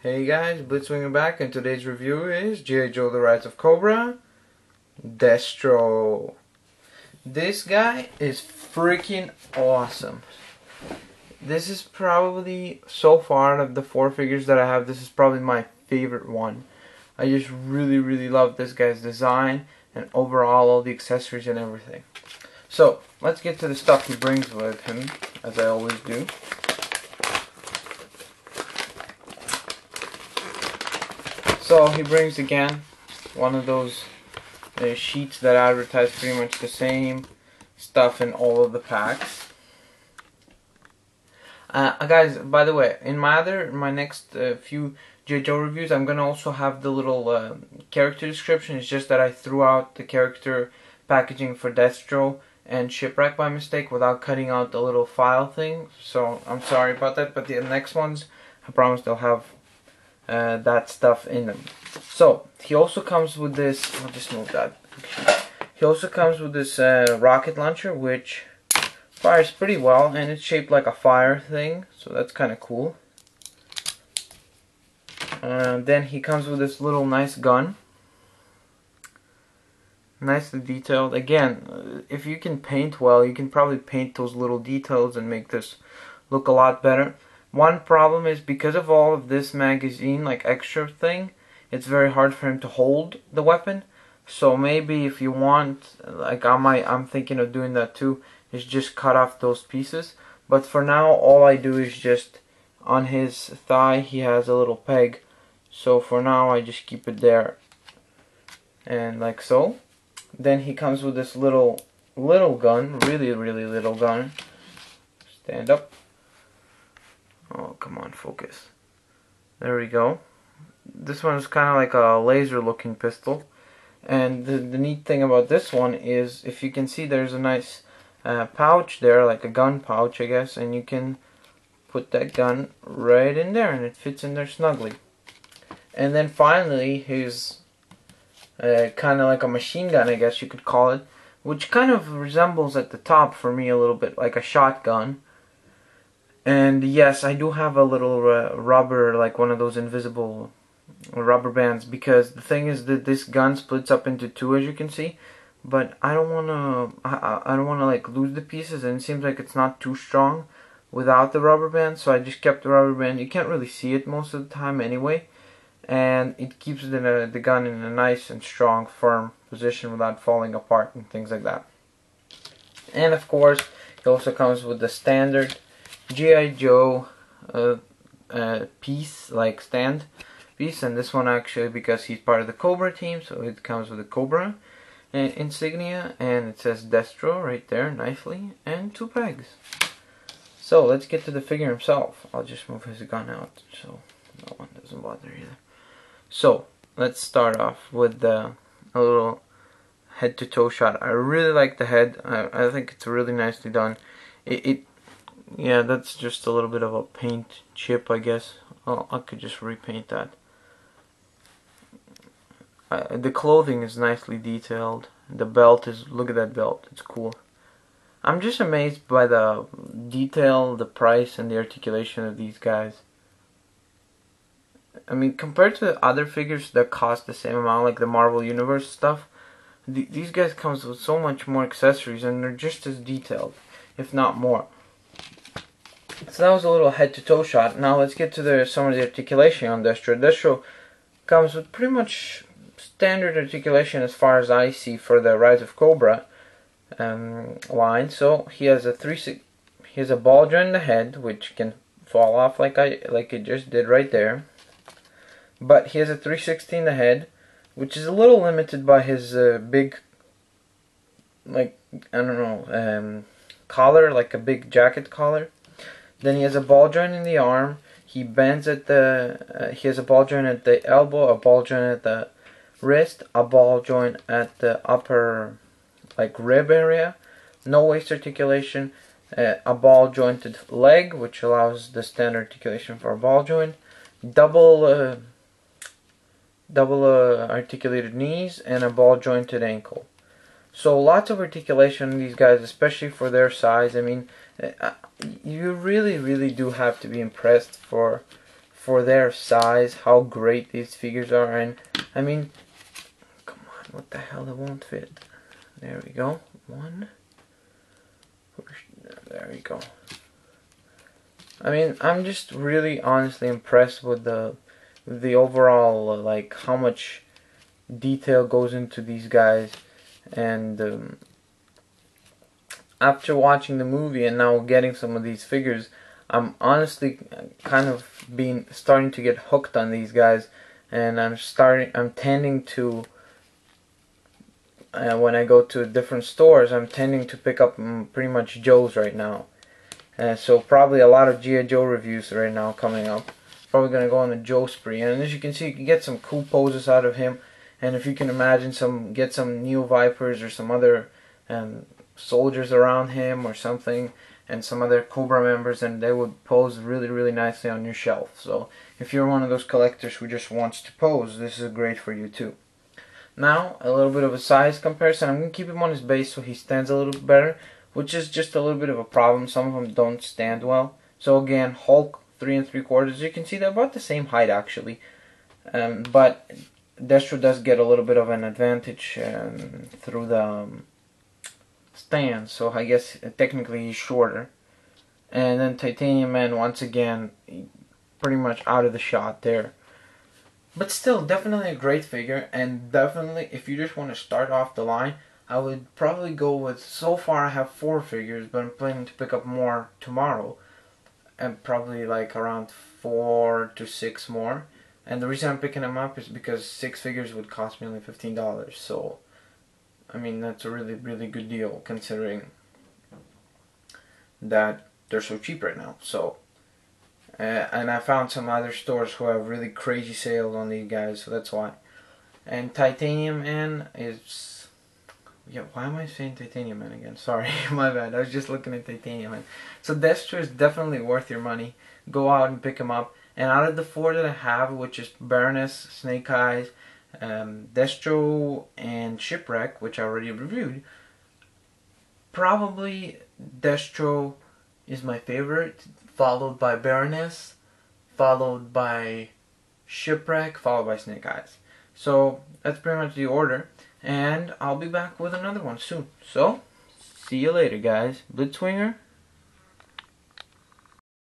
Hey guys, Blitzwinger back, and today's review is G.I. Joe: The Rise of Cobra, Destro. This guy is freaking awesome. This is probably, so far, of the four figures that I have, this is probably my favorite one. I just really love this guy's design and overall all the accessories and everything. So, let's get to the stuff he brings with him, as I always do. So he brings again one of those sheets that advertise pretty much the same stuff in all of the packs. Guys, by the way, in my next few G.I. Joe reviews, I'm gonna also have the little character description. It's just that I threw out the character packaging for Destro and Shipwreck by mistake without cutting out the little file thing. So I'm sorry about that. But the next ones, I promise they'll have that stuff in them. So he also comes with this. I'll just move that. He also comes with this rocket launcher, which fires pretty well, and it's shaped like a fire thing, so that's kind of cool. Then he comes with this little nice gun, nicely detailed. Again, if you can paint well, you can probably paint those little details and make this look a lot better. One problem is, because of all of this magazine, like extra thing, it's very hard for him to hold the weapon. So maybe if you want, like I'm thinking of doing that too, is just cut off those pieces. But for now, all I do is just, on his thigh, he has a little peg. So for now, I just keep it there. And like so. Then he comes with this little gun, really little gun. Stand up. Oh, come on, focus. There we go. This one is kind of like a laser looking pistol. And the neat thing about this one is, if you can see, there's a nice pouch there, like a gun pouch, I guess. And you can put that gun right in there, and it fits in there snugly. And then finally, his kind of like a machine gun, I guess you could call it. Which kind of resembles at the top, for me, a little bit like a shotgun. And yes, I do have a little rubber, like one of those invisible rubber bands, because the thing is that this gun splits up into two, as you can see. But I don't wanna, I don't wanna like lose the pieces, and it seems like it's not too strong without the rubber band. So I just kept the rubber band. You can't really see it most of the time anyway, and it keeps the gun in a nice and strong, firm position without falling apart and things like that. And of course, it also comes with the standard G.I. Joe piece, like stand piece, and this one actually, because he's part of the Cobra team, so it comes with the Cobra insignia, and it says Destro right there nicely, and two pegs. So let's get to the figure himself. I'll just move his gun out so no one doesn't bother either. So let's start off with a little head to toe shot. I really like the head. I think it's really nicely done. Yeah, that's just a little bit of a paint chip, I guess. Oh, I could just repaint that. The clothing is nicely detailed. The belt is, look at that belt, it's cool. I'm just amazed by the detail, the price, and the articulation of these guys. I mean, compared to other figures that cost the same amount, like the Marvel Universe stuff, these guys come with so much more accessories, and they're just as detailed, if not more. So that was a little head to toe shot. Now let's get to some of the articulation on Destro. Destro comes with pretty much standard articulation as far as I see for the Rise of Cobra line. So he has a ball joint in the head, which can fall off like it just did right there. But he has a 360 in the head, which is a little limited by his big, like, I don't know, collar, like a big jacket collar. Then he has a ball joint in the arm. He bends at he has a ball joint at the elbow, a ball joint at the wrist, a ball joint at the upper, like, rib area. No waist articulation. A ball jointed leg, which allows the standard articulation for a ball joint. Double articulated knees, and a ball jointed ankle. So lots of articulation in these guys, especially for their size. I mean, you really do have to be impressed for their size, how great these figures are. And I mean, come on, what the hell, it won't fit. There we go. One. There we go. I mean, I'm just really honestly impressed with the overall, like, how much detail goes into these guys. And after watching the movie and now getting some of these figures, I'm honestly kind of starting to get hooked on these guys, and I'm tending to, when I go to different stores, I'm tending to pick up pretty much Joe's right now. So probably a lot of G.I. Joe reviews right now coming up. Probably going to go on a Joe spree. And as you can see, you can get some cool poses out of him. And if you can imagine, get some Neo Vipers or some other soldiers around him or something, and some other Cobra members, and they would pose really, really nicely on your shelf. So if you're one of those collectors who just wants to pose, this is great for you too. Now, a little bit of a size comparison. I'm going to keep him on his base so he stands a little bit better, which is just a little bit of a problem. Some of them don't stand well. So again, Hulk 3 3/4. You can see they're about the same height actually, but Destro does get a little bit of an advantage through the stand. So I guess technically he's shorter. And then Titanium Man, once again, pretty much out of the shot there. But still, definitely a great figure, and definitely if you just want to start off the line, I would probably go with, so far I have 4 figures, but I'm planning to pick up more tomorrow, and probably like around 4 to 6 more. And the reason I'm picking them up is because 6 figures would cost me only $15, so I mean that's a really, really good deal considering that they're so cheap right now. So and I found some other stores who have really crazy sales on these guys, so that's why. And Titanium Man is, yeah, why am I saying Titanium Man again? Sorry, my bad. I was just looking at Titanium Man. So Destro is definitely worth your money. Go out and pick him up. And out of the 4 that I have, which is Baroness, Snake Eyes, Destro, and Shipwreck, which I already reviewed, probably Destro is my favorite, followed by Baroness, followed by Shipwreck, followed by Snake Eyes. So that's pretty much the order, and I'll be back with another one soon. So, see you later guys. Blitzwinger